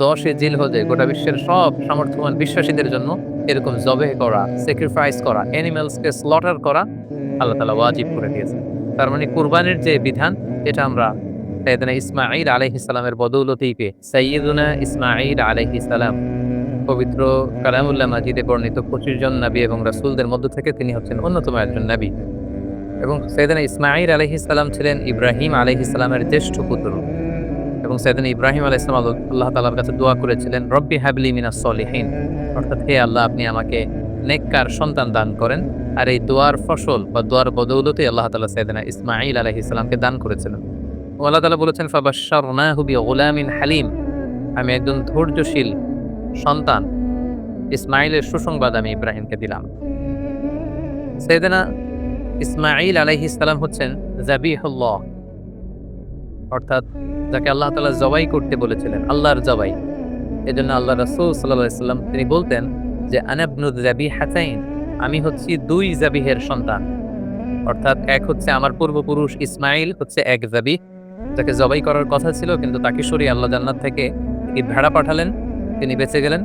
10 জিলহজে গোটা বিশ্বের সব সামর্থ্যবান বিশ্বাসীদের জন্য এরকম জবেহ করা, স্যাক্রিফাইস করা, অ্যানিমালসকে স্লটার করা আল্লাহ তাআলা ওয়াজিব করে দিয়েছেন। তার মানে কুরবানির যে বিধান এটা আমরা সাইয়েদনা ইসমাঈল আলাইহিস সালামের বদৌলতেই পেয়ে সাইয়্যিদুনা ইসমাঈল আলাইহিস সালাম পবিত্র কালামুল্লাহ মাজিদে বর্ণিত 25 জন নবী এবং রাসূলদের মধ্য থেকে তিনি হচ্ছেন অন্যতম একজন নবী। এবং সাইয়েদনা ইসমাঈল আলাইহিস সালাম ছিলেন ইব্রাহিম আলাইহিস সালামের জ্যেষ্ঠ পুত্র। এবং সাইয়েদনা ইব্রাহিম আলাইহিস সালাম আল্লাহ তাআলার কাছে দোয়া করেছিলেন, রব্বি হাবলি মিনাস সলিহিন। অর্থাৎ হে আল্লাহ, আপনি আমাকে নেককার সন্তান দান করেন। আর এই দোয়ার ফসল বা দোয়ার বদৌলতে আল্লাহ তাআলা সাইয়েদনা ইসমাঈল আলাইহিস সালামকে দান করেছিলেন। আল্লাহ তাআলা বলেছেন, ফাবাশশারনাহু বিগুলামিন হালিম। আমি একজন ধৈর্যশীল সন্তান ইসমাঈলের সুসংবাদ আমি ইব্রাহিমকে দিলাম। সাইয়েদনা ইসমাঈল আলাইহিস সালাম হচ্ছেন যাবিহুল্লাহ, অর্থাৎ যাকে আল্লাহ তাআলা জবাই করতে বলেছিলেন, আল্লাহর জবাই। এজন্য আল্লাহ রাসূল সাল্লাল্লাহু আলাইহি সাল্লাম তিনি বলতেন যে আনা ইবনু যাবিহাতাইন, আমি হচ্ছি 2 যাবিহের সন্তান। অর্থাৎ এক হচ্ছে আমার পূর্বপুরুষ ইসমাঈল হচ্ছে এক যাবিহ, যাকে জবাই করার কথা ছিল কিন্তু তাকে সরিয়ে আল্লাহ জান্নাত থেকে ভেড়া পাঠালেন, তিনি বেঁচে গেলেন।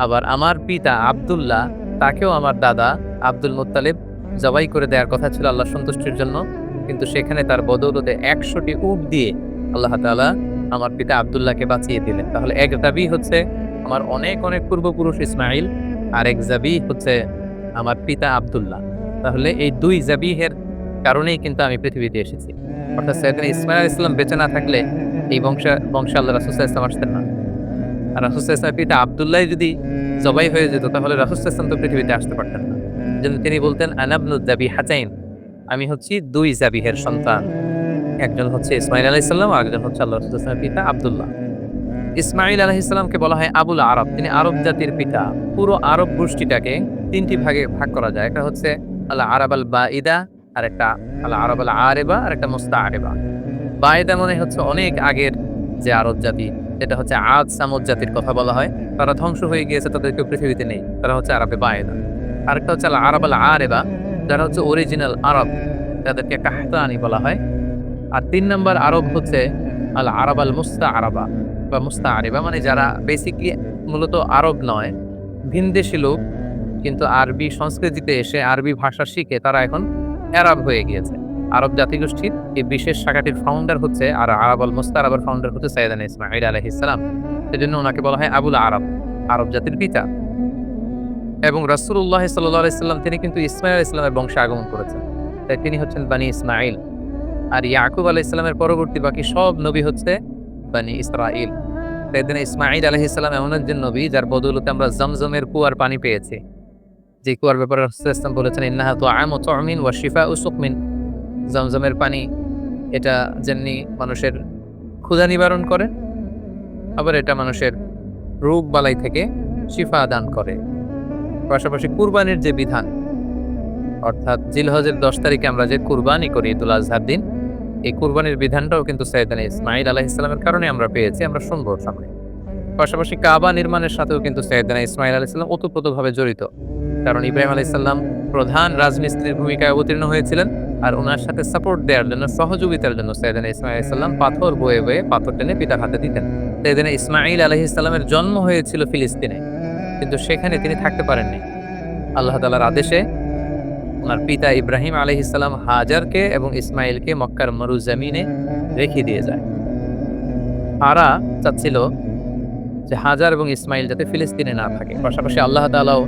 আবার আমার পিতা আব্দুল্লাহ, তাকেও আমার দাদা আব্দুল মুত্তালিব জবাই করে দেওয়ার কথা ছিল আল্লাহর সন্তুষ্টির জন্য, কিন্তু সেখানে তার বদৌলতে 100টি উট দিয়ে আল্লাহ তাআলা আমার পিতা আব্দুল্লাহকে বাঁচিয়ে দিলেন। তাহলে এক যাবিহ হচ্ছে আমার অনেক অনেক পূর্বপুরুষ ইসমাঈল, আর এক যাবিহ হচ্ছে আমার পিতা আব্দুল্লাহ। তাহলে এই 2 যাবিহের কারণেই কিন্তু আমি পৃথিবীতে এসেছি। অর্থাৎ সাইয়েদনা ইসমাঈল আলাইহিস সালাম বেঁচে না থাকলে এই বংশে আল্লাহ রাসূল সাল্লাল্লাহু আলাইহি ওয়াসাল্লাম আসতেন না। আর রাসূল সাল্লাল্লাহু আলাইহি ওয়াসাল্লামের পিতা আব্দুল্লাহ যদি জবাই হয়ে যেত তাহলে রাসূল সাল্লাল্লাহু আলাইহি ওয়াসাল্লাম তো পৃথিবীতে আসতে পারতেন না। এজন্য তিনি বলতেন আনা ইবনু যাবিহাতাইন, আমি হচ্ছি 2 যাবিহের সন্তান। একজন হচ্ছে ইসমাঈল আলাইহিস সালাম আর একজন হচ্ছে আল্লাহ রাসূল সাল্লাল্লাহু আলাইহি ওয়াসাল্লামের পিতা আব্দুল্লাহ। ইসমাঈল আলাইহিস সালামকে বলা হয় আবুল আরব, তিনি আরব জাতির পিতা। পুরো আরব গোষ্ঠীটাকে 3টি ভাগে ভাগ করা যায়। একটা হচ্ছে আল আরাব আল বাঈদা, আর একটা আল আরাব আল আরিবা, আর একটা মুস্তাআরিবা। বাঈদা মানে হচ্ছে অনেক আগের যে আরব জাতি, যেটা হচ্ছে আদ সামুদ জাতির কথা বলা হয়। তারা ধ্বংস হয়ে গিয়েছে, তাদের কেউ পৃথিবীতে নেই, তারা হচ্ছে আরবে বাঈদা। আরেকটা হচ্ছে আল আরাব আল আরিবা, যারা হচ্ছে অরিজিনাল আরব, যাদেরকে কাহতানি বলা হয়। আর 3 নাম্বার আরব হচ্ছে আল আরাব আল মুস্তাআরাবা বা মুস্তাআরিবা, মানে যারা বেসিক্যালি মূলত আরব নয়, ভিনদেশী লোক, কিন্তু আরবি সংস্কৃতিতে এসে আরবি ভাষা শিখে তারা এখন আরব হয়ে গিয়েছে। আরব জাতিগোষ্ঠীর এই বিশেষ শাখাটির ফাউন্ডার হচ্ছে, আর আরব আল মুস্তাআরাবার ফাউন্ডার হচ্ছে সাইয়েদনা ইসমাঈল আলাইহিস সালাম। সেজন্য ওনাকে বলা হয় আবুল আরব, আরব জাতির পিতা। এবং রাসূলুল্লাহ সাল্লাল্লাহু আলাইহি সাল্লাম তিনি কিন্তু ইসমাঈল আলাইহিস সালামের বংশে আগমন করেছেন, তাই তিনি হচ্ছেন বনি ইসমাঈল। আর ইয়াকুব আলাইহিস সালামের পরবর্তী বাকি সব নবী হচ্ছে বনি ইসরাঈল। সাইয়েদনা ইসমাঈল আলাইহিস সালাম এমন একজন নবী যার বদৌলতে আমরা জমজমের কুয়ার পানি পেয়েছি। যে কুয়ার ব্যাপারে রাসূল সাল্লাল্লাহু আলাইহি ওয়াসাল্লাম বলেছেন, ইন্নাহা তুআমু তু'মিন ওয়া শিফাউ সুকমিন। জমজমের পানি এটা যেমনি মানুষের ক্ষুধা নিবারণ করে, আবার এটা মানুষের রোগ বালাই থেকে শিফা দান করে। পাশাপাশি কুরবানির যে বিধান, অর্থাৎ জিলহজের 10 তারিখে আমরা যে কুরবানি করি ঈদুল আজহার দিন, এই কুরবানির বিধানটাও কিন্তু সাইয়েদনা ইসমাঈল আলাইহিস সালামের কারণে আমরা পেয়েছি, আমরা শুনবো সামনে। পাশাপাশি কাবা নির্মাণের সাথেও কিন্তু সাইয়েদনা ইসমাঈল আলাইহিস সালাম ওতপ্রোতভাবে জড়িত। কারণ ইব্রাহিম আলাইহিস সালাম প্রধান রাজমিস্ত্রির ভূমিকায় অবতীর্ণ হয়েছিলেন, আর ওনার সাথে সাপোর্ট দেওয়ার জন্য, সহযোগিতার জন্য সাইয়েদনা ইসমাঈল আলাইহিস সালাম পাথর বয়ে বয়ে পাথর টেনে পিতার হাতে দিতেন। সাইয়েদনা ইসমাঈল আলাইহিস সালামের জন্ম হয়েছিল ফিলিস্তিনে, কিন্তু সেখানে তিনি থাকতে পারেননি। আল্লাহ তাআলার আদেশে ওনার পিতা ইব্রাহিম আলাইহিস সালাম হাজারকে এবং ইসমাঈলকে মক্কার মরুজমিনে রেখে দিয়ে যায়। তারা চাচ্ছিল যে হাজার এবং ইসমাঈল যাতে ফিলিস্তিনে না থাকে। পাশাপাশি আল্লাহ তাআলাও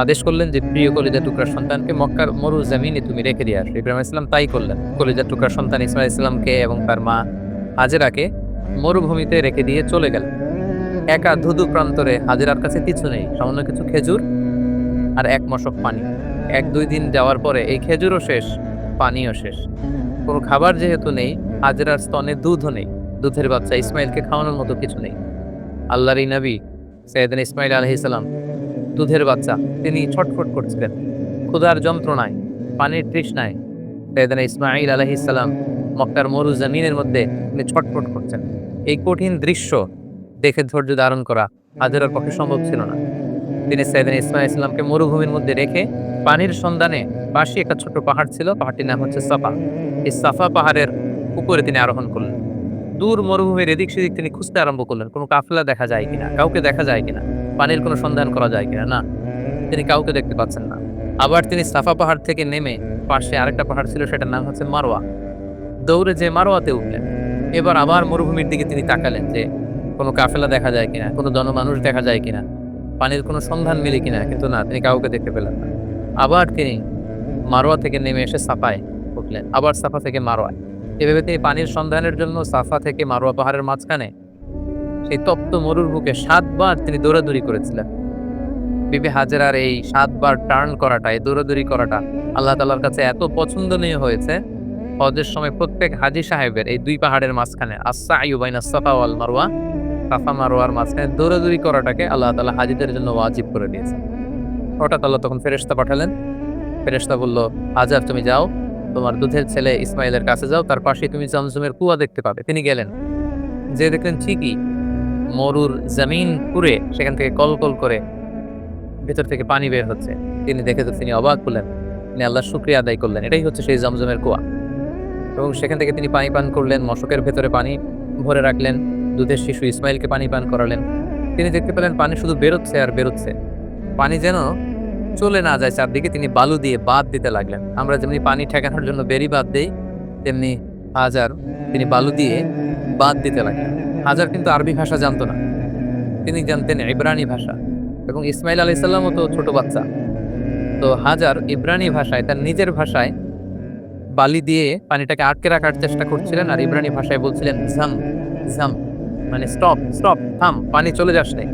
আদেশ করলেন যে প্রিয় কলিজার টুকরার সন্তানকে মক্কার মরুজমিনে তুমি রেখে দিয়ে আসো। ইব্রাহিম আলাইহিস সালাম তাই করলেন। কলিজার টুকরার সন্তান ইসমাঈল আলাইহিস সালামকে এবং তার মা হাজেরাকে মরুভূমিতে রেখে দিয়ে চলে গেলেন। একা ধুধু প্রান্তরে হাজেরার কাছে কিছু নেই, সামান্য কিছু খেজুর আর 1 মশক পানি। 1-2 দিন যাওয়ার পরে এই খেজুরও শেষ, পানিও শেষ। কোনো খাবার যেহেতু নেই, হাজেরার স্তনে দুধও নেই, দুধের বাচ্চা ইসমাঈলকে খাওয়ানোর মতো কিছু নেই। আল্লাহর এই নবী সাইয়েদনা ইসমাঈল আলাইহিস সালাম দুধের বাচ্চা, তিনি ছটফট করছিলেন ক্ষুধার যন্ত্রণায়, পানির তৃষ্ণায়। সাইয়েদনা ইসমাঈল আলাইহিস সালাম মক্কার মরুজমিনের মধ্যে তিনি ছটফট করছেন। এই কঠিন দৃশ্য দেখে ধৈর্য ধারণ করা হাজেরার পক্ষে সম্ভব ছিল না। তিনি সাইয়েদনা ইসমাঈল আলাইহিস সালামকে মরুভূমির মধ্যে রেখে পানির সন্ধানে পাশে একটা ছোট্ট পাহাড় ছিল, পাহাড়টির নাম হচ্ছে সাফা। এই সাফা পাহাড়ের উপরে তিনি আরোহণ করলেন। দূর মরুভূমির এদিক সেদিক তিনি খুঁজতে আরম্ভ করলেন, কোনো কাফেলা দেখা যায় কিনা, কাউকে দেখা যায় কিনা, পানির কোনো সন্ধান করা যায় কিনা। না, তিনি কাউকে দেখতে পাচ্ছেন না। আবার তিনি সাফা পাহাড় থেকে নেমে পাশে আরেকটা পাহাড় ছিল, সেটার নাম হচ্ছে মারওয়া। দৌড়ে যে মারওয়াতে উঠলেন। এবার আবার মরুভূমির দিকে তিনি তাকালেন যে কোনো কাফেলা দেখা যায় কিনা, কোনো জনমানুষ দেখা যায় কিনা, পানির কোনো সন্ধান মেলে কিনা, কিন্তু না, তিনি কাউকে দেখতে পেলেন না। আবার তিনি মারওয়া থেকে নেমে এসে সাফায় উঠলেন, আবার সাফা থেকে মারওয়ায়। এভাবে তিনি পানির সন্ধানের জন্য সাফা থেকে মারওয়া পাহাড়ের মাঝখানে সেই তপ্ত মরুর বুকে 7 বার তিনি দৌড়াদৌড়ি করেছিলেন। বিবি হাজেরার এই 7 বার টার্ন করাটা, এই দৌড়াদৌড়ি করাটা আল্লাহ তাআলার কাছে এত পছন্দনীয় হয়েছে, হজের সময় প্রত্যেক হাজী সাহেবের এই 2 পাহাড়ের মাঝখানে আস-সা'য়ু বাইনাস সাফা ওয়াল মারওয়া, সাফা মারওয়ার মাঝখানে দৌড়াদৌড়ি করাটাকে আল্লাহ তাআলা হাজীদের জন্য ওয়াজিব করে দিয়েছেন। হঠাৎ আল্লাহ তখন ফেরেশতা পাঠালেন। ফেরেশতা বলল, হাজার তুমি যাও, তোমার দুধের ছেলে ইসমাইলের কাছে যাও, তার পাশেই তুমি জমজমের কুয়া দেখতে পাবে। তিনি গেলেন, যে দেখলেন ঠিকই মরুর জমিন পুড়ে সেখান থেকে কলকল করে ভেতর থেকে পানি বের হচ্ছে। তিনি দেখে তো তিনি অবাক হলেন, তিনি আল্লাহর শুকরিয়া আদায় করলেন, এটাই হচ্ছে সেই জমজমের কুয়া। এবং সেখান থেকে তিনি পানি পান করলেন, মশকের ভেতরে পানি ভরে রাখলেন, দুধের শিশু ইসমাইলকে পানি পান করালেন। তিনি দেখতে পেলেন পানি শুধু বেরোচ্ছে আর বেরোচ্ছে, পানি যেন চলে না যায় চারদিকে। তিনি বালু দিয়ে বাঁধ দিতে লাগলেন। আমরা যেমনি পানি ঠেকানোর জন্য বেরি বাঁধ দেই, তেমনি হাজার তিনি বালু দিয়ে বাঁধ দিতে লাগলেন। হাজার কিন্তু আরবি ভাষা জানতো না, তিনি জানতেন ইব্রানি ভাষা, এবং ইসমাইল আলাইহিস সালামও তো ছোট বাচ্চা। তো হাজার ইব্রানি ভাষায়, তার নিজের ভাষায় বালি দিয়ে পানিটাকে আটকে রাখার চেষ্টা করছিলেন, আর ইব্রানি ভাষায় বলছিলেন ঝাম ঝাম, মানে স্টপ স্টপ, থাম, পানি চলে যাস নাই।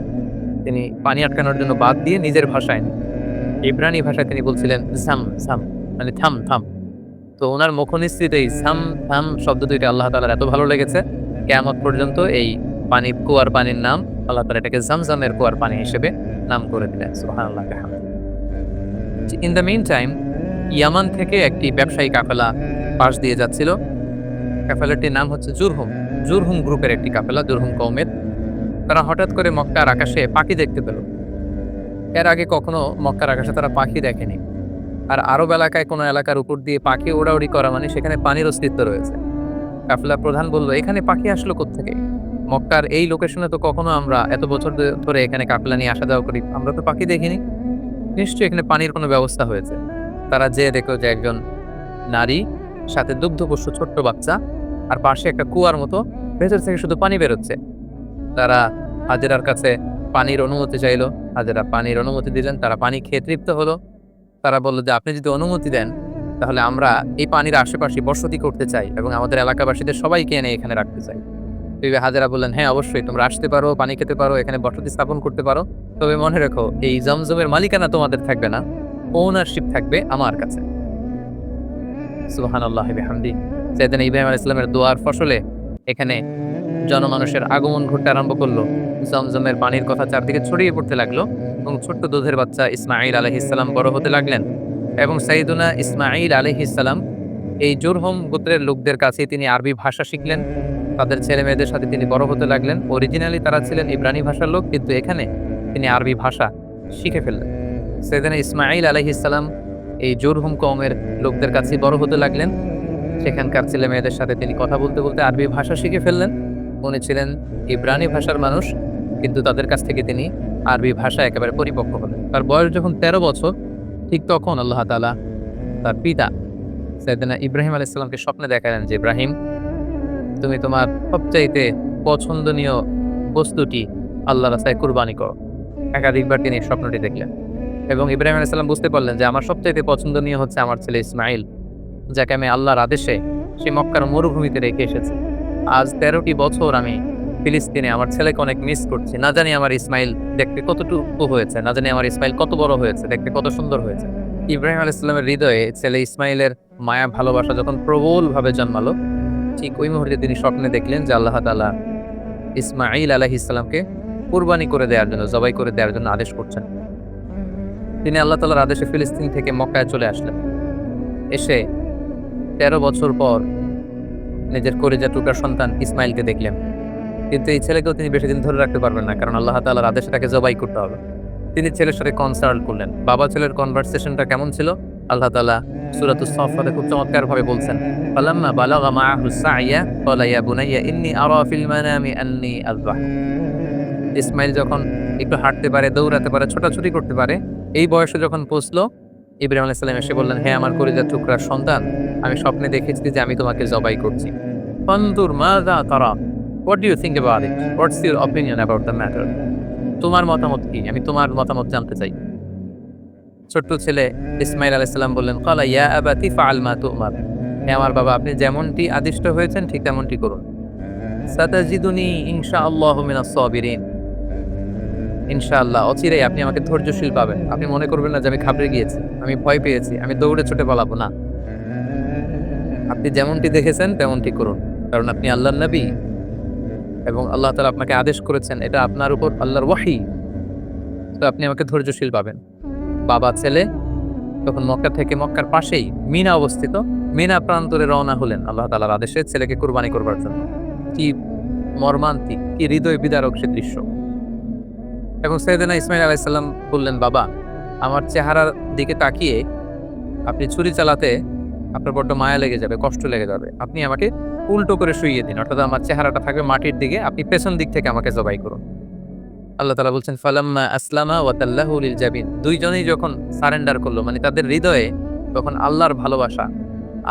তিনি পানি আটকানোর জন্য বাদ দিয়ে নিজের ভাষায়, ইব্রানি ভাষায় তিনি বলছিলেন ঝাম ঝাম, মানে থাম থাম। তো ওনার মুখনিসৃত এই ঝাম থাম শব্দ দুইটা আল্লাহ তাআলার এত ভালো লেগেছে, কিয়ামত পর্যন্ত এই পানি, কুয়ার পানির নাম আল্লাহ তাআলা এটাকে জামজামের কুয়ার পানি হিসেবে নাম করে দিলেন। সুবহানাল্লাহ। ইন দ্য মিন টাইম, ইয়ামান থেকে একটি ব্যবসায়ী কাফেলা পাশ দিয়ে যাচ্ছিল। কাফেলাটির নাম হচ্ছে জুরহুম। জুরহুম গ্রুপের একটি কাফেলা, জুরহুম কওমের। তারা হঠাৎ করে মক্কার আকাশে পাখি দেখতে পেল। এর আগে কখনো মক্কার আকাশে তারা পাখি দেখেনি। আর আরব এলাকায় কোনো এলাকার উপর দিয়ে পাখি ওড়াউড়ি করা মানে সেখানে পানির অস্তিত্ব রয়েছে। কাফেলা প্রধান বলল, এখানে পাখি আসলো কোত্থেকে? মক্কার এই লোকেশনে তো কখনো আমরা এত বছর ধরে এখানে কাফেলা নিয়ে আসা যাওয়া করি, আমরা তো পাখি দেখিনি, নিশ্চয়ই এখানে পানির কোনো ব্যবস্থা হয়েছে। তারা যেয়ে দেখলো যে একজন নারী, সাথে দুগ্ধপোষ্য ছোট্ট বাচ্চা, আর পাশে একটা কুয়ার মতো, ভেতর থেকে শুধু পানি বেরোচ্ছে। তারা হাজেরার কাছে পানির অনুমতি চাইলো, হাজেরা পানির অনুমতি দিলেন। তারা পানি খেয়ে তৃপ্ত হলো। তারা বলল যে আপনি যদি অনুমতি দেন তাহলে আমরা এই পানির আশেপাশে বসতি করতে চাই এবং আমাদের এলাকাবাসীদের সবাইকে এনে এখানে রাখতে চাই। বিবি হাজেরা বললেন, হ্যাঁ অবশ্যই, তোমরা আসতে পারো, পানি খেতে পারো, এখানে বসতি স্থাপন করতে পারো, তবে মনে রেখো এই জমজমের মালিকানা তোমাদের থাকবে না, ওনারশিপ থাকবে আমার কাছে। সুবহানাল্লাহি বিহামদি। সাইয়েদনা ইব্রাহিম আলাইহিস সালামের দোয়ার ফসলে এখানে জনমানুষের আগমন ঘটতে আরম্ভ করলো। জমজমের পানির কথা চারদিকে ছড়িয়ে পড়তে লাগলো এবং ছোট্ট দুধের বাচ্চা ইসমাঈল আলাইহিস সালাম বড় হতে লাগলেন। এবং সাইয়েদনা ইসমাঈল আলাইহিস সালাম এই জুরহুম গোত্রের লোকদের কাছে তিনি আরবি ভাষা শিখলেন। তাদের ছেলে মেয়েদের সাথে তিনি বড় হতে লাগলেন। অরিজিনালি তারা ছিলেন ইব্রানি ভাষার লোক, কিন্তু এখানে তিনি আরবি ভাষা শিখে ফেললেন। সাইয়েদনা ইসমাঈল আলাইহিস সালাম এই জুরহুম কওমের লোকদের কাছে বড় হতে লাগলেন। সেখানকার ছেলে মেয়েদের সাথে তিনি কথা বলতে বলতে আরবি ভাষা শিখে ফেললেন। উনি ছিলেন ইব্রানি ভাষার মানুষ, কিন্তু তাদের কাছ থেকে তিনি আরবি ভাষা একেবারে পরিপক্ক হলেন। তার বয়স যখন 13 বছর, ঠিক তখন আল্লাহ তাআলা তার পিতা সাইয়েদনা ইব্রাহিম আলাইহিস সালামকে স্বপ্নে দেখালেন যে, ইব্রাহিম, তুমি তোমার সবচাইতে পছন্দনীয় বস্তুটি আল্লাহর রাস্তায় কুরবানি করো। একাধিকবার তিনি স্বপ্নটি দেখলেন এবং ইব্রাহিম আলাইহিস সালাম বুঝতে পারলেন যে আমার সবচাইতে পছন্দনীয় হচ্ছে আমার ছেলে ইসমাঈল, যাকে আমি আল্লাহর আদেশে সেই মক্কার মরুভূমিতে রেখে এসেছি। আজ 13টি বছর আমি ফিলিস্তিনে আমার ছেলেকে অনেক মিস করছি। না জানি আমার ইসমাঈল দেখতে কতটুকু হয়েছে, না জানি আমার ইসমাঈল কত বড় হয়েছে, দেখতে কত সুন্দর হয়েছে। ইব্রাহিম আলাইহিস সালামের হৃদয়ে ছেলে ইসমাঈলের মায়া ভালোবাসা যখন প্রবলভাবে জন্মালো, ঠিক ওই মুহূর্তে তিনি স্বপ্নে দেখলেন যে আল্লাহ তাআলা ইসমাঈল আলাইহিস সালামকে কুরবানি করে দেওয়ার জন্য, জবাই করে দেওয়ার জন্য আদেশ করছেন। তিনি আল্লাহ তাআলার আদেশে ফিলিস্তিন থেকে মক্কায় চলে আসলেন। এসে 13 বছর পর নিজের কলিজার টুকরা সন্তান ইসমাঈলকে দেখলেন। কিন্তু এই ছেলেকেও তিনি বেশি দিন ধরে রাখতে পারবেন না, কারণ আল্লাহ তাআলার আদেশে তাকে জবাই করতে হবে। তিনি ছেলের সাথে কনসাল্ট করলেন। বাবা ছেলের কনভারসেশনটা কেমন ছিল আল্লাহ তাআলা সূরাতুস সাফফাতে খুব চমৎকারভাবে বলছেন, ফালাম্মা বালাগা মাআহু সা'য়া ক্বালা ইয়া বুনাইয়া ইন্নী আরা ফিল মানামি আন্নী আযবাহ। ইসমাইল যখন একটু হাঁটতে পারে, দৌড়াতে পারে, ছোটাছুটি করতে পারে, এই বয়সে যখন পৌঁছলো, ইব্রাহিম আলাইহিস সালাম এসে বললেন, হে আমার কলিজার টুকরার সন্তান, আমি স্বপ্নে দেখেছি যে আমি তোমাকে জবাই করছি। ফানজুর মাযা তারা? What do you think about it? What's your opinion about the matter? তোমার মতামত কি? আমি তোমার মতামত জানতে চাই। ছোট্ট ছেলে ইসমাইল আলাইহিস সালাম বললেন, ক্বালা ইয়া আবাতি ফাআল মা তু'মার। হে আমার বাবা, আপনি যেমনটি আদিষ্ট হয়েছেন ঠিক তেমনটি করুন। সাতাজিদুনি ইনশাআল্লাহু মিনাস সাবিরিন। ইনশাআল্লাহ অচিরেই আপনি আমাকে ধৈর্যশীল পাবেন। আপনি মনে করবেন না যে আমি ঘাবড়ে গিয়েছি, আমি ভয় পেয়েছি, আমি দৌড়ে ছুটে পালাবো না। আপনি যেমনটি দেখেছেন তেমনটি করুন। কারণ আপনি আল্লাহর নবী এবং আল্লাহ তাআলা আপনাকে আদেশ করেছেন, এটা আপনার উপর আল্লাহর ওয়াহী। তো আপনি আমাকে ধৈর্যশীল পাবেন। বাবা ছেলে তখন মক্কা থেকে, মক্কার পাশেই মিনা অবস্থিত, মিনা প্রান্তরে রওনা হলেন আল্লাহ তাআলার আদেশে ছেলেকে কুরবানি করবার জন্য। কি মর্মান্তিক, কি হৃদয় বিদারক সে দৃশ্য। এবং সাইয়েদনা ইসমাইল আলাইহিস সালাম বললেন, বাবা, আমার চেহারার দিকে তাকিয়ে আপনি ছুরি চালাতে আপনার বড্ড মায়া লেগে যাবে, কষ্ট লেগে যাবে। আপনি আমাকে উল্টো করে শুইয়ে দিন, অর্থাৎ আমার চেহারাটা থাকবে মাটির দিকে, আপনি পেছন দিক থেকে আমাকে জবাই করুন। আল্লাহ তাআলা বলছেন, ফালাম্মা আসলামা ওয়া তাল্লাহু লিল জাবিন। দুইজনেই যখন সারেন্ডার করলো, মানে তাদের হৃদয়ে তখন আল্লাহর ভালোবাসা,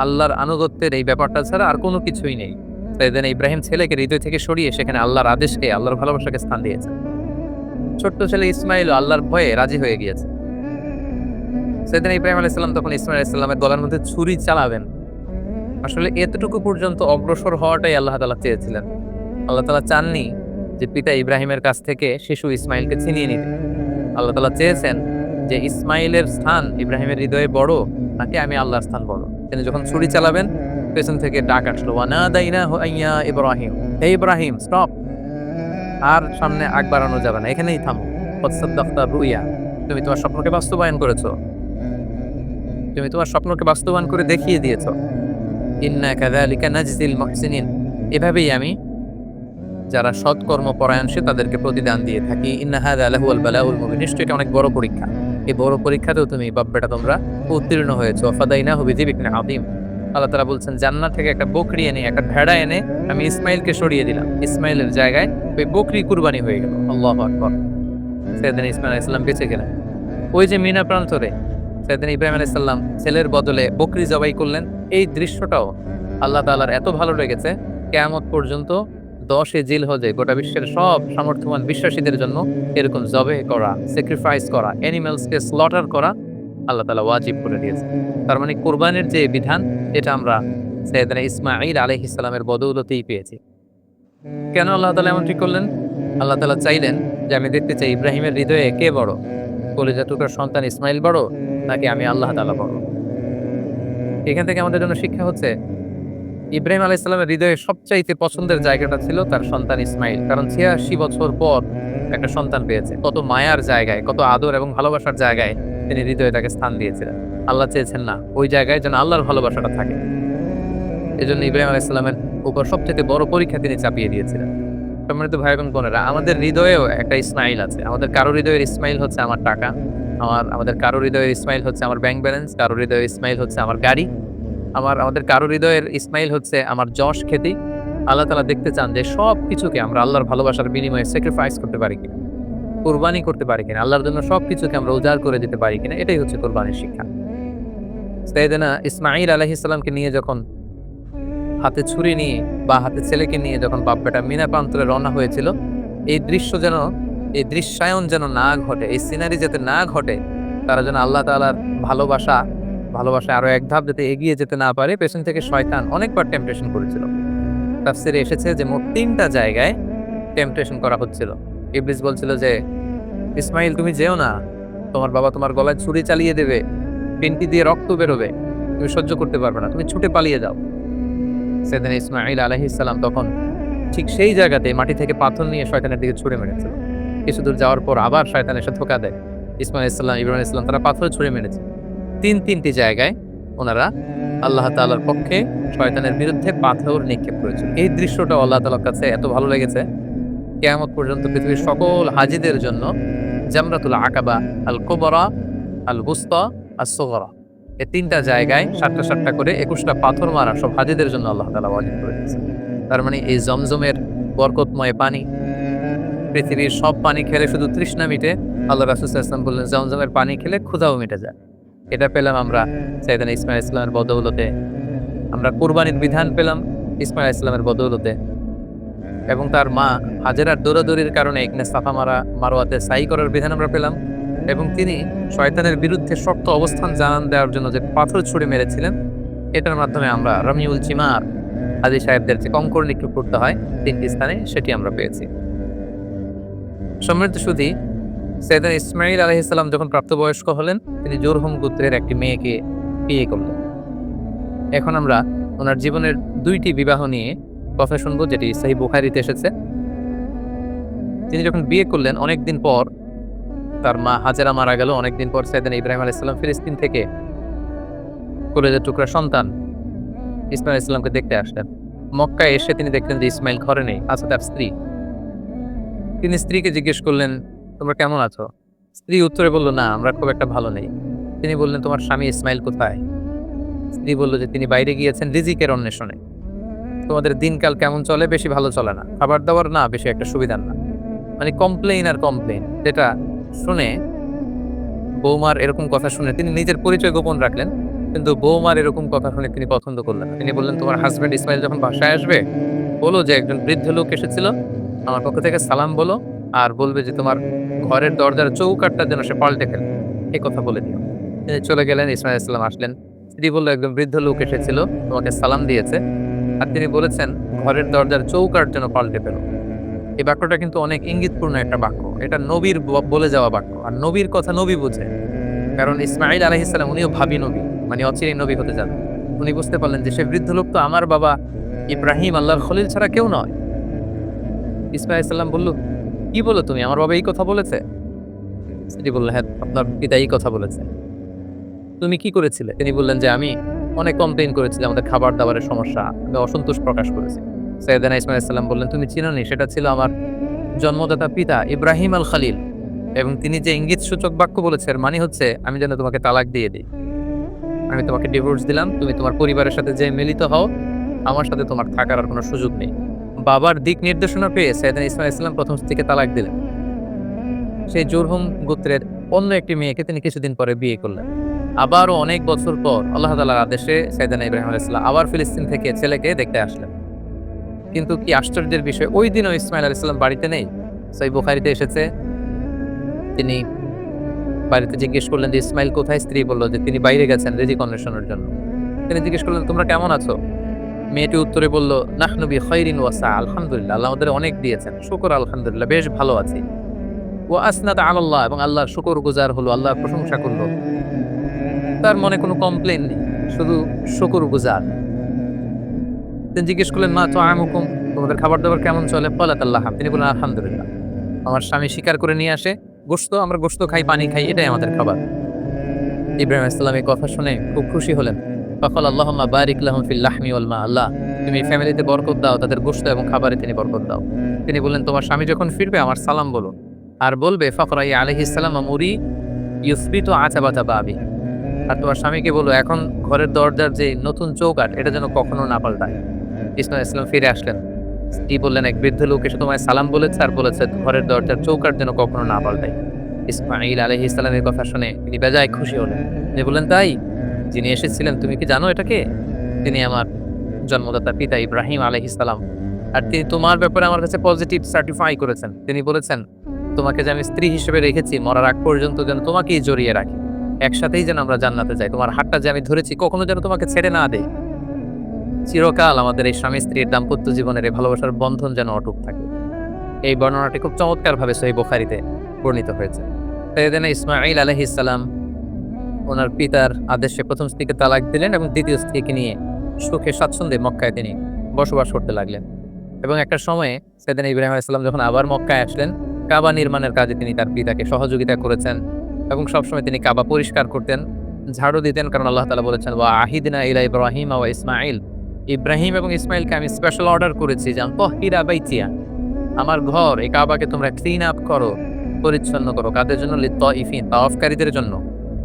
আল্লাহর আনুগত্যের এই ব্যাপারটা ছাড়া আর কোনো কিছুই নেই। সাইয়েদনা ইব্রাহিম ছেলেকে হৃদয় থেকে সরিয়ে সেখানে আল্লাহর আদেশকে, আল্লাহর ভালোবাসাকে স্থান দিয়েছে। ছোট্ট ছেলে ইসমাইল আল্লাহর ভয়ে রাজি হয়ে গিয়েছে। সাইয়েদনা ইব্রাহিম আলাইহিস সালাম তখন ইসমাইল আলাইহিস সালামের গলার মধ্যে ছুরি চালাবেন। আসলে এতটুকু পর্যন্ত অগ্রসর হওয়াটাই আল্লাহ তাআলা চেয়েছিলেন। আল্লাহ তাআলা চাননি যে পিতা ইব্রাহিমের কাছ থেকে শিশু ইসমাইলকে ছিনিয়ে নিতে। আল্লাহ তাআলা চেয়েছেন যে ইসমাইলের স্থান ইব্রাহিমের হৃদয়ে বড় নাকি আমি আল্লাহর স্থান বড়। তিনি যখন ছুরি চালাবেন পেছন থেকে ডাক আসলো, ওয়া নাদাইনাহু আইয়া ইব্রাহিম। হে ইব্রাহিম, স্টপ, আর সামনে আগ বাড়ানো যাবে না, এখানেই থামো। কদ সাদ্দাকতা রুইয়া, তুমি তোমার স্বপ্নকে বাস্তবায়ন করেছো, তুমি তোমার স্বপ্নকে বাস্তবায়ন করে দেখিয়ে দিয়েছো। ইন্না কাযালিকা নাজজিল মুহসিনিন, এভাবেই আমি যারা সৎকর্ম পরায়ণ তাদেরকে প্রতিদান দিয়ে থাকি। ইন্না হাযা লাহুয়াল বালাউল মুবিন, নিশ্চয়ই এটা অনেক বড় পরীক্ষা। এই বড় পরীক্ষাতেও তুমি বাব্বেটা তোমরা উত্তীর্ণ হয়েছো। ফাদাইনাহু বিযিবকিন আযীম। আল্লাহ তাআলা বলছেন, জান্নাত থেকে একটা বকরি এনে, একটা ভেড়া এনে আমি ইসমাইলকে সরিয়ে দিলাম। ইসমাইলের জায়গায় ওই বকরি কুরবানি হয়ে গেল। আল্লাহু আকবার। সাইয়েদনা ইসমাইল আলাইহিস সালাম বেঁচে গেলেন। ওই যে মিনা প্রান্তরে সাইয়েদনা ইব্রাহিম আলাইহিস সালাম ছেলের বদলে বকরি জবাই করলেন, এই দৃশ্যটাও আল্লাহ তাআলার এত ভালো লেগেছে, কিয়ামত পর্যন্ত 10 জিলহজে গোটা বিশ্বের সব সামর্থ্যবান বিশ্বাসীদের জন্য এরকম জবে করা, স্যাক্রিফাইস করা, অ্যানিমালসকে স্লটার করা আল্লাহ তাআলা ওয়াজিব করে দিয়েছেন। তার মানে কুরবানির যে বিধান, এটা আমরা সাইয়েদনা ইসমাঈল আলাইহিস সালামের বদৌলতেই পেয়েছি। কেন আল্লাহ তাআলা এমনটি করলেন? আল্লাহ তাআলা চাইলেন যে আমি দেখতে চাই ইব্রাহিমের হৃদয়ে কে বড়, কলিজার টুকরার সন্তান ইসমাইল বড় নাকি আমি আল্লাহ তাআলা বড়। এখান থেকে আমাদের জন্য শিক্ষা হচ্ছে, ইব্রাহিম আলাইহিস সালামের হৃদয়ে সবচাইতে পছন্দের জায়গাটা ছিল তার সন্তান ইসমাইল। কারণ ৮৬ বছর পর একটা সন্তান পেয়েছে। কত মায়ার জায়গায়, কত আদর এবং ভালোবাসার জায়গায় তিনি হৃদয়ে তাকে স্থান দিয়েছিলেন। আল্লাহ চেয়েছেন না, ওই জায়গায় যেন আল্লাহর ভালোবাসাটা থাকে। এজন্য ইব্রাহিম আলাইহিস সালামের উপর সবচেয়ে বড় পরীক্ষা তিনি চাপিয়ে দিয়েছিলেন। সম্মানিত ভাই এবং বোনেরা, আমাদের হৃদয়েও একটা ইসমাইল আছে। আমাদের কারো হৃদয়ের ইসমাইল হচ্ছে আমার টাকা, আমাদের কারো হৃদয়ের ইসমাইল হচ্ছে আমার ব্যাংক ব্যালেন্স, কারো হৃদয়ের ইসমাইল হচ্ছে আমার গাড়ি, আমাদের কারো হৃদয়ের ইসমাইল হচ্ছে আমার যশ খ্যাতি। আল্লাহ তাআলা দেখতে চান যে সব কিছুকে আমরা আল্লাহর ভালোবাসার বিনিময়ে স্যাক্রিফাইস করতে পারি কিনা, কুরবানি করতে পারি কিনা, আল্লাহর জন্য সবকিছুকে আমরা উজাড় করে দিতে পারি কিনা। এটাই হচ্ছে কুরবানির শিক্ষা। সাইয়েদনা ইসমাঈল আলাইহিস সালামকে নিয়ে যখন হাতে ছুরি নিয়ে বা হাতে ছেলেকে নিয়ে যখন বাপ বেটা মিনা প্রান্তরে রওনা হয়েছিল, এই এই দৃশ্যায়ন যেন না ঘটে, এই সিনারি যাতে না ঘটে, তারা যেন আল্লাহ তাআলার ভালোবাসায় আরো এক ধাপ যাতে এগিয়ে যেতে না পারে, পেছন থেকে শয়তান অনেকবার টেম্পটেশন করেছিল। তাফসীরে এসেছে যে মোট 3টা জায়গায় টেম্পটেশন করা হচ্ছিল। ইবলিস বলছিল যে, ইসমাইল তুমি যেও না, তোমার বাবা তোমার গলায় ছুরি চালিয়ে দেবে, পেন্টি দিয়ে রক্ত বেরোবে, তুমি সহ্য করতে পারবে না, তুমি ছুটে পালিয়ে যাও। সাইয়েদনা ইসমাঈল আলাইহিস সালাম তখন ঠিক সেই জায়গাতে মাটি থেকে পাথর নিয়ে শয়তানের দিকে ছুঁড়ে মেরেছিল। কিছু দূর যাওয়ার পর আবার শয়তান এসে ধোঁকা দেয়। ইসমাঈল আলাইহিস সালাম, ইব্রাহিম আলাইহিস সালাম তারা পাথর ছুঁড়ে মেরেছে। তিনটি জায়গায় ওনারা আল্লাহ তাআলার পক্ষে শয়তানের বিরুদ্ধে পাথর নিক্ষেপ করেছিল। এই দৃশ্যটা আল্লাহ তাআলার কাছে এত ভালো লেগেছে, কিয়ামত পর্যন্ত পৃথিবীর সকল হাজীদের জন্য জামরাতুল আকাবা, আল কুবরা, আল বুসতা, আস সুগরা, এই ৩টা জায়গায় ৭টা করে ২১টা পাথর মারা সব হাজীদের জন্য আল্লাহ তাআলা ওয়াজিব করে দিয়েছেন। তার মানে এই জমজমের বরকতময় পানি, পৃথিবীর সব পানি খেলে শুধু তৃষ্ণা মিটে, আল্লাহ রাসূল সাল্লাল্লাহু আলাইহি ওয়াসাল্লাম বললেন জমজমের পানি খেলে ক্ষুধাও মিটে যায়। এটা পেলাম আমরা সাইয়েদনা ইসমাঈল আলাইহিস সালামের বদৌলতে। আমরা কুরবানির বিধান পেলাম ইসমাঈল আলাইহিস সালামের বদৌলতে, এবং তার মা হাজেরার দৌড়াদৌড়ির কারণে এখানে সাফা মারওয়াতে সাই করার বিধান আমরা পেলাম, এবং তিনি শয়তানের বিরুদ্ধে শক্ত অবস্থান জানান দেওয়ার জন্য যে পাথর ছুঁড়ে মেরেছিলেন, এটার মাধ্যমে আমরা রামিউল জিমার হাজী সাহেবদের যে কঙ্কর নিক্ষেপ করতে হয় ৩টি স্থানে, সেটি আমরা পেয়েছি। সম্মানিত সুধী, সাইয়েদনা ইসমাঈল আলাইহিস সালাম যখন প্রাপ্তবয়স্ক হলেন, তিনি জুরহুম গোত্রের একটি মেয়েকে বিয়ে করলেন। এখন আমরা ওনার জীবনের 2টি বিবাহ নিয়ে কথা শুনবো, যেটি সহিহ বুখারীতে এসেছে। তিনি যখন বিয়ে করলেন অনেকদিন পর তার মা হাজেরা মারা গেল। অনেকদিন পর সাইয়েদনা ইব্রাহিম আলাইহিস সালাম ফিলিস্তিন থেকে কলেজের টুকরা সন্তান ইসমাঈল আলাইহিস সালামকে দেখতে আসলেন। মক্কায় এসে তিনি দেখলেন যে ইসমাঈল ঘরে নেই, আছে তার স্ত্রী। তিনি স্ত্রীকে জিজ্ঞেস করলেন, তোমরা কেমন আছো? স্ত্রী উত্তরে বলল, না, আমরা খুব একটা ভালো নেই। তিনি বললেন, তোমার স্বামী ইসমাঈল কোথায়? স্ত্রী বলল যে তিনি বাইরে গিয়েছেন রিজিকের অন্বেষণে। তোমাদের দিনকাল কেমন চলে? বেশি ভালো চলে না, খাবার দাবার না বেশি একটা সুবিধার না। মানে কমপ্লেইন আর কমপ্লেইন। যেটা শুনে বৌমার এরকম কথা শুনে তিনি নিজের পরিচয় গোপন রাখলেন, কিন্তু বৌমার এরকম কথা শুনে তিনি পছন্দ করলেন না। তিনি বললেন, তোমার হাজব্যান্ড ইসমাঈল যখন বাসায় আসবে, বলো যে একজন বৃদ্ধ লোক এসেছিল, আমার পক্ষ থেকে সালাম বলো, আর বলবে যে তোমার ঘরের দরজার চৌকাঠটা যেন সে পাল্টে ফেলে, এই কথা বলে দিও। তিনি চলে গেলেন, ইসমাঈল আলাইহিস সালাম আসলেন। স্ত্রী বলল, একজন বৃদ্ধ লোক এসেছিল, তোমাকে সালাম দিয়েছে, আর তিনি বলেছেন ঘরের দরজার চৌকাঠ যেন পাল্টে ফেলো। এই বাক্যটা কিন্তু অনেক ইঙ্গিতপূর্ণ একটা বাক্য। এটা নবীর বলে যাওয়া বাক্য, আর নবীর কথা নবী বুঝে। কারণ ইসমাঈল আলাইহিস সালাম উনিও ভাবী নবী, মানে অচিরে নবী হতে যান। উনি বুঝতে পারলেন যে সে বৃদ্ধ লোক তো আমার বাবা ইব্রাহিম আল্লাহর খলিল ছাড়া কেউ নয়। ইসমাঈল আলাইহিস সালাম বলল, কি বলো তুমি, আমার বাবা এই কথা বলেছে? স্ত্রী বলল, হ্যাঁ, আপনার পিতা এই কথা বলেছে। তুমি কি করেছিলে? তিনি বললেন যে আমি অনেক কমপ্লেইন করেছিলাম, আমাদের খাবার দাবারের সমস্যা, আমি অসন্তোষ প্রকাশ করেছি। সাইয়েদনা ইসমাঈল আলাইহিস সালাম বললেন, তুমি চিনোনি, সেটা ছিল আমার জন্মদাতা পিতা ইব্রাহিম আল খলিল, এবং তিনি যে ইঙ্গিত সূচক বাক্য বলেছে এর মানে হচ্ছে আমি যেন তোমাকে তালাক দিয়ে দিই। আমি তোমাকে ডিভোর্স দিলাম, তুমি তোমার পরিবারের সাথে যে মিলিত হও, আমার সাথে তোমার থাকার আর কোনো সুযোগ নেই। বাবার দিক নির্দেশনা পেয়ে সাইয়েদনা ইসমাঈল আলাইহিস সালাম প্রথম স্ত্রীকে তালাক দিলেন। সেই জুরহুম গোত্রের অন্য একটি মেয়েকে তিনি কিছুদিন পরে বিয়ে করলেন। আবারও অনেক বছর পর আল্লাহ তাআলার আদেশে সাইয়েদনা ইব্রাহিম আলাইহিস সালাম আবার ফিলিস্তিন থেকে ছেলেকে দেখতে আসলেন। কিন্তু কি আশ্চর্যের বিষয়, ওই দিনও ইসমাঈল আলাইহিস সালাম বাড়িতে নেই। সহিহ বুখারীতে এসেছে, তিনি বাড়িতে জিজ্ঞেস করলেন যে ইসমাঈল কোথায়? স্ত্রী বলল যে তিনি বাইরে গেছেন রিজিক অন্বেষণের জন্য। তিনি জিজ্ঞেস করলেন, তোমরা কেমন আছো? মেয়েটি উত্তরে বলল, নাহনু বিখাইরিন ওয়া সা, আলহামদুলিল্লাহ, আল্লাহ আমাদের অনেক দিয়েছেন, শুকর আলহামদুলিল্লাহ, বেশ ভালো আছি। ওয়া আসনাদ আলাল্লাহ, এবং আল্লাহর শুকরগুজার হলো, আল্লাহর প্রশংসা করলো। তার মনে কোনো কমপ্লেইন নেই, শুধু শুকরগুজার। তিনি জিজ্ঞেস করলেন, মা তুআমুকুম, তোমাদের খাবার দাবার কেমন চলে? ক্বালাত আল্লাহ, তিনি বললেন আলহামদুলিল্লাহ। আমার স্বামী শিকার করে নিয়ে আসে গোশত, আমরা গোশত খাই, পানি খাই, এটাই আমাদের খাবার। ইব্রাহিম আলাইহিস সালাম এই কথা শুনে খুব খুশি হলেন। ফাকাল আল্লাহুম্মা বারিক লাহুম ফিল লাহমি ওয়াল মা, আল্লাহ তুমি ফ্যামিলিতে বরকত দাও, তাদের গোশত এবং খাবারে তিনি বরকত দাও। তিনি বললেন, তোমার স্বামী যখন ফিরবে আমার সালাম বলো, আর বলবে ফাকরাই আলাইহিস সালাম আমুরি ইউসবিতু আতাবাতা বাবি, আর তোমার স্বামীকে বলো এখন ঘরের দরজার যে নতুন চৌকাঠ এটা যেন কখনো না পাল্টায়। ইসমাঈল আলাইহিস সালাম ফিরে আসলেন। স্ত্রী বললেন, এক বৃদ্ধ লোক এসে তোমায় সালাম বলেছে, আর বলেছে ঘরের দরজার চৌকাঠ যেন কখনো না পাল্টায়। ইসমাঈল আলাইহিস সালামের কথা শুনে তিনি বেজায় খুশি হলেন। তিনি বললেন, তাই, যিনি এসেছিলেন তুমি কি জানো এটাকে? তিনি আমার জন্মদাতা পিতা ইব্রাহিম আলাইহিস সালাম, আর তিনি তোমার ব্যাপারে আমার কাছে পজিটিভ সার্টিফাই করেছেন। তিনি বলেছেন, তোমাকে যে আমি স্ত্রী হিসেবে রেখেছি, মরার আগ পর্যন্ত যেন তোমাকেই জড়িয়ে রাখি, একসাথেই যেন আমরা জান্নাতে যাই, তোমার হাতটা যে আমি ধরেছি কখনো যেন তোমাকে ছেড়ে না দেই, চিরকাল আমাদের এই স্বামী স্ত্রীর দাম্পত্য জীবনের এই ভালোবাসার বন্ধন যেন অটুট থাকে। এই বর্ণনাটি খুব চমৎকারভাবে সহিহ বুখারীতে বর্ণিত হয়েছে। সাইয়েদনা ইসমাঈল আলাইহিস সালাম ওনার পিতার আদেশে প্রথম স্ত্রীকে তালাক দিলেন এবং দ্বিতীয় স্ত্রীকে নিয়ে সুখে স্বাচ্ছন্দ্যে মক্কায় তিনি বসবাস করতে লাগলেন। এবং একটা সময়ে সাইয়েদনা ইব্রাহিম আলাইহিস সালাম যখন আবার মক্কায় আসলেন, কাবা নির্মাণের কাজে তিনি তার পিতাকে সহযোগিতা করেছেন, এবং সবসময় তিনি কাবা পরিষ্কার করতেন, ঝাড়ু দিতেন, কারণ আল্লাহ তাআলা বলেছেন, ওয়া আহিদনা ইলা ইব্রাহিম ওয়া ইসমাঈল, ইব্রাহিম এবং ইসমাঈলকে আমি স্পেশাল অর্ডার করেছি যে তাহহিরা বাইতিয়া, আমার ঘর এই কাবাকে তোমরা ক্লিন আপ করো, পরিচ্ছন্ন করো। কাদের জন্য? লিত্তাইফিন, তাওয়াফকারীদের জন্য।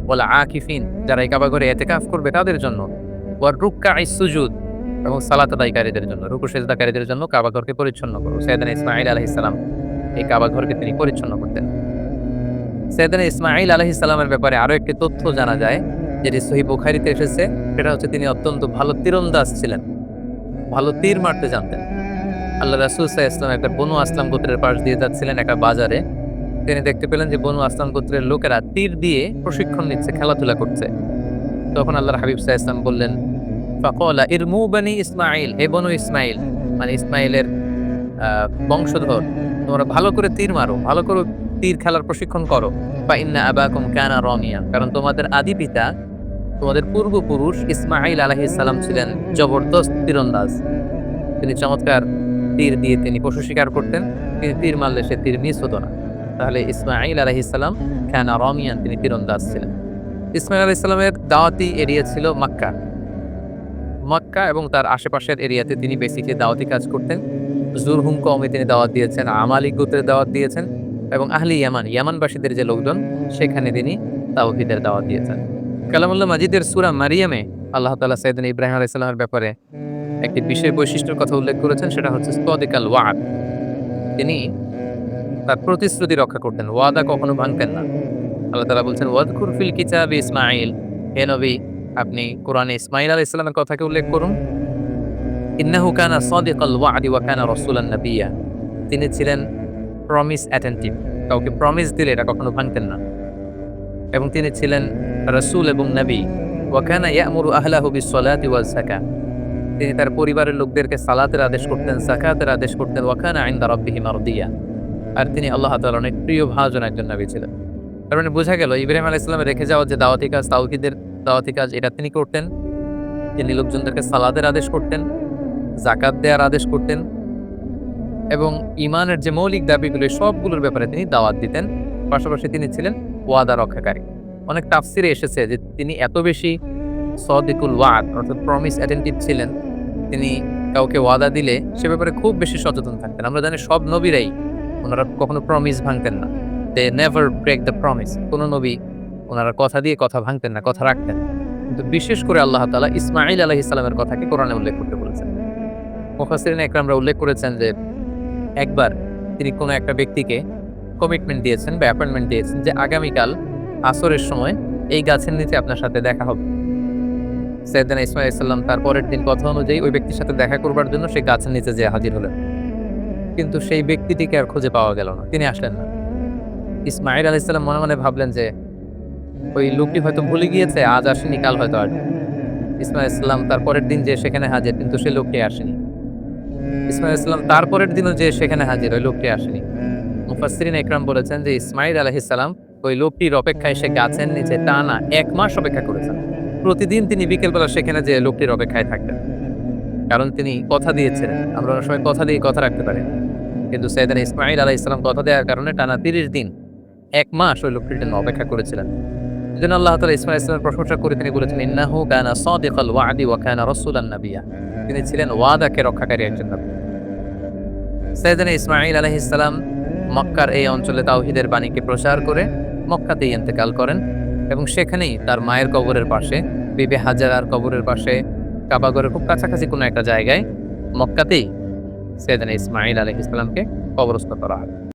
ওয়াল আকিফিন, যারা এই কাবা ঘরে ইতিকাফ করবে তাদের জন্য, ওয়ার রুকআইস সুজুদ, এবং সালাত আদায়কারীদের জন্য, রুকু সিজদাকারীদের জন্য কাবা ঘরকে পরিচ্ছন্ন করো। সাইয়েদনা ইসমাঈল আলাইহিস সালাম এই কাবা ঘরকে তিনি পরিচ্ছন্ন করতেন। সাইয়েদনা ইসমাঈল আলাইহিস সালামের ব্যাপারে আরো একটি তথ্য জানা যায়, যেটি সহিহ বুখারীতে এসেছে। সেটা হচ্ছে তিনি অত্যন্ত ভালো তীরন্দাজ ছিলেন, ভালো তীর মারতে জানতেন। আল্লাহ রাসূল সাল্লাল্লাহু আলাইহি ওয়াসাল্লাম একবার বনু আসলাম গোত্রের পাশ দিয়ে যাচ্ছিলেন একটা বাজারে। তিনি দেখতে পেলেন যে বনু আসলাম গোত্রের লোকেরা তীর দিয়ে প্রশিক্ষণ নিচ্ছে, খেলাধুলা করছে। তখন আল্লাহর হাবিব সাল্লাল্লাহু আলাইহি ওয়াসাল্লাম বললেন, ফাকালা ইরমু বনি ইসমাঈল, হে বনু ইসমাঈল, মানে ইসমাঈলের বংশধর, তোমরা ভালো করে তীর মারো, ভালো করে তীর খেলার প্রশিক্ষণ করো। ফা ইন্না আবাকুম কানা রামিয়া, কারণ তোমাদের আদি পিতা, তোমাদের পূর্বপুরুষ ইসমাঈল আলাইহিস সালাম ছিলেন জবরদস্ত তীরন্দাজ। তিনি চমৎকার তীর দিয়ে তিনি পশু শিকার করতেন। তিনি তীর মারলে সে তীর মিস হতো না। তাহলে ইসমাঈল আলাইহিস সালাম কানা রামিয়ান, তিনি তীরন্দাজ ছিলেন। ইসমাঈল আলাইহিস সালামের দাওয়াতি এরিয়া ছিল মক্কা। মক্কা এবং তার আশেপাশের এরিয়াতে তিনি বেসিক্যালি দাওয়াতি কাজ করতেন। জুরহুম কওমে তিনি দাওয়াত দিয়েছেন, আমালিক গোত্রের দাওয়াত দিয়েছেন, এবং আহলি ইয়ামান, ইয়ামানবাসীদের যে লোকজন, সেখানে তিনি তাওহীদের দাওয়াত দিয়েছেন। কালামুল্লাহ মাজিদের সূরা মারিয়ামে আল্লাহ তাআলা সাইয়েদনা ইব্রাহিম আলাইহিস সালামের ব্যাপারে একটি বিশেষ বৈশিষ্ট্যের কথা উল্লেখ করেছেন, সেটা হচ্ছে সাদিকাল ওয়া'দ। তিনি তার প্রতিশ্রুতি রক্ষা করতেন, ওয়াদা কখনো ভাঙতেন না। আল্লাহ তাআলা বলছেন, ওয়াযকুর ফিল কিতাবি ইসমাঈল, হে নবী আপনি কোরআনে ইসমাঈল আলাইহিস সালামের কথাকে উল্লেখ করুন। ইন্নাহু কানা সাদিকাল ওয়া'দি ওয়া কানা রাসূলান নাবিয়্যা, তিনি ছিলেন প্রমিস অ্যাটেন্টিভ, কাউকে প্রমিস দিলে এটা কখনো ভাঙতেন না, এবং তিনি ছিলেন রাসূল এবং নবী। ওয়া কানা ইয়া'মুরু আহলাহু বিস-সালাতি ওয়াজ-যাকাত, তিনি তার পরিবারের লোকদেরকে সালাতের আদেশ করতেন, যাকাতের আদেশ করতেন। ওয়া কানা ইনদা রাব্বিহি মারদিয়া, আর তিনি আল্লাহ তাআলার অনেক প্রিয় ভাজন একজন নবী ছিলেন। তার মানে বোঝা গেল ইব্রাহিম আলাইহিস সালাম রেখে যাওয়া যে দাওয়াতি কাজ, তাওহীদের দাওয়াতি কাজ, এটা তিনি করতেন। তিনি লোকজনদেরকে সালাতের আদেশ করতেন, যাকাত দেওয়ার আদেশ করতেন, এবং ঈমানের যে মৌলিক দাবিগুলো সবগুলোর ব্যাপারে তিনি দাওয়াত দিতেন। পাশাপাশি তিনি ছিলেন ওয়াদা রক্ষাকারী। অনেক তাফসিরে এসেছে যে তিনি এত বেশি সাদিকুল ওয়া'দ অর্থাৎ প্রমিস অ্যাটেন্টিভ ছিলেন, তিনি কাউকে ওয়াদা দিলে সে ব্যাপারে খুব বেশি সচেতন থাকতেন। আমরা জানি সব নবীরাই, ওনারা কখনো প্রমিস ভাঙতেন না। They never break the promise. কোনো নবী ওনারা কথা দিয়ে কথা ভাঙতেন না, কথা রাখতেন। কিন্তু বিশেষ করে আল্লাহ তাআলা ইসমাঈল আলাইহিস সালামের কথাকে কোরআনে উল্লেখ করতে বলেছেন। মুফাসসিরিন ইকরামরা উল্লেখ করেছেন যে একবার তিনি কোনো একটা ব্যক্তিকে কমিটমেন্ট দিয়েছেন বা অ্যাপয়েন্টমেন্ট দিয়েছেন যে আগামীকাল আসরের সময় এই গাছের নিচে আপনার সাথে দেখা হবে। সাইয়েদনা ইসমাঈল আলাইহিস সালাম তার পরের দিন কথা অনুযায়ী ওই ব্যক্তির সাথে দেখা করবার জন্য সেই গাছের নিচে যেয়ে হাজির হলেন, কিন্তু সেই ব্যক্তিটিকে আর খুঁজে পাওয়া গেল না, তিনি আসলেন না। ইসমাঈল আলাইহিস সালাম মনে মনে ভাবলেন যে ওই লোকটি হয়তো ভুলে গিয়েছে, আজ আসেনি, কাল হয়তো আসবে। ইসমাঈল আলাইহিস সালাম তার পরের দিন যে সেখানে হাজির, কিন্তু সেই লোকটি আসেনি। ইসমাঈল আলাইহিস সালাম তার পরের দিনও যে সেখানে হাজির, ওই লোকটি আসেনি। মুফাসসিরিন ইকরাম বলেছেন যে ইসমাঈল আলাইহিস সালাম ওই লোকটির অপেক্ষায় সে গাছের নিচে টানা 1 মাস অপেক্ষা করেছেন। প্রতিদিন তিনি বিকেলবেলা সেখানে যে লোকটির অপেক্ষায় থাকতেন, কারণ তিনি কথা দিয়েছিলেন। আমরা অনেক সময় কথা দিয়ে কথা রাখতে পারি, কিন্তু সাইয়েদনা ইসমাঈল আলাইহিস সালাম কথা দেওয়ার কারণে টানা 30 দিন 1 মাস ওই লোকটির জন্য অপেক্ষা করেছিলেন। এজন্য আল্লাহ তাআলা ইসমাঈল আলাইহিস সালামের প্রশংসা করে তিনি বলেছেন, ইন্নাহু কানা সাদিকাল ওয়া'দি ওয়া কানা রাসূলান নাবিয়্যা, তিনি ছিলেন ওয়াদাকে রক্ষাকারী একজন নবী। সাইয়েদনা ইসমাঈল আলাইহিস সালাম মক্কার এই অঞ্চলে তাওহীদের বাণীকে প্রচার করে মক্কাতেই ইন্তেকাল করেন, এবং সেখানেই তার মায়ের কবরের পাশে, বিবি হাজারার কবরের পাশে, কাবা ঘরের খুব কাছাকাছি কোনো একটা জায়গায় মক্কাতেই সাইয়েদনা ইসমাঈল আলাইহিস সালামকে কবরস্থ করা হয়।